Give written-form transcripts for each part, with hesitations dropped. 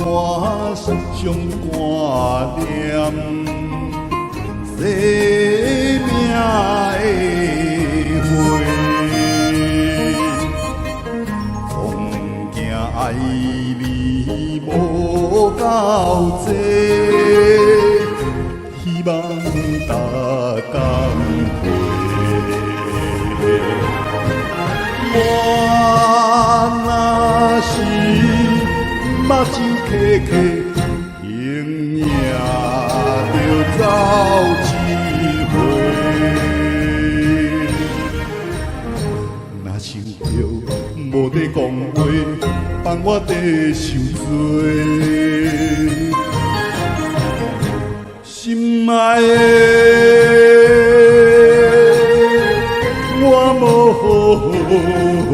我上挂念生命的花，总惊爱你无够多，希望逐工陪。我若是目睭刻刻，永远着走一回。若想着无地讲话，放我地受罪。心爱的，我无后悔，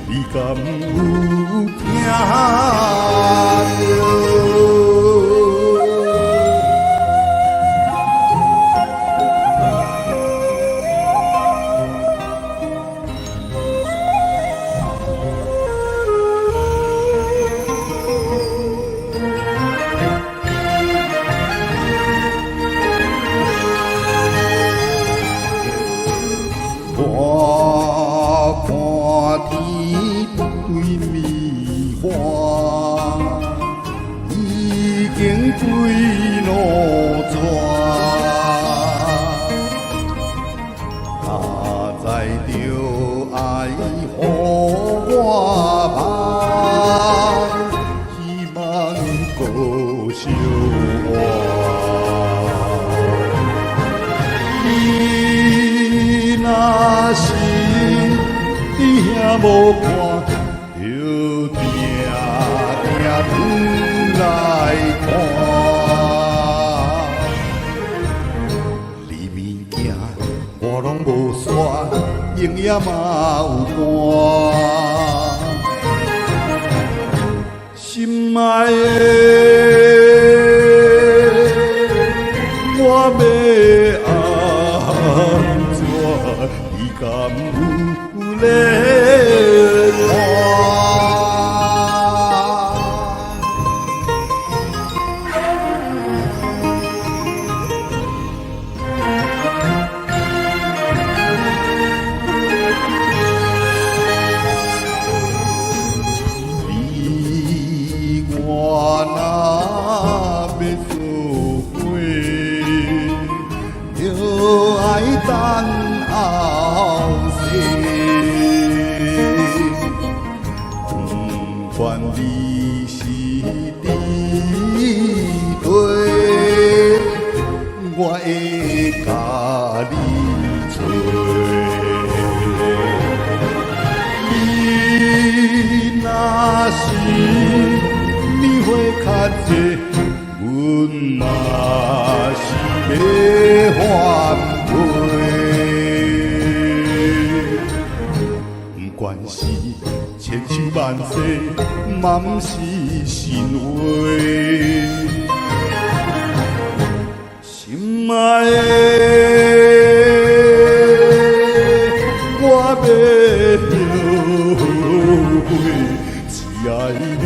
你敢有听着？我看天规暝花，已经归路转。哪知着爱予我盼，希望搁相换。若是你遐无看，就定定转来看。你物件我拢无煞，永远嘛有寒。心爱的，我要安怎？你敢有咧看？你我若要做伙，就爱等。后世，不管你是你对，我会甲你找。你若是年岁较济，阮嘛是要反悔。不管是千秋万世，嘛不是神话。心爱的，我要后悔，只爱你。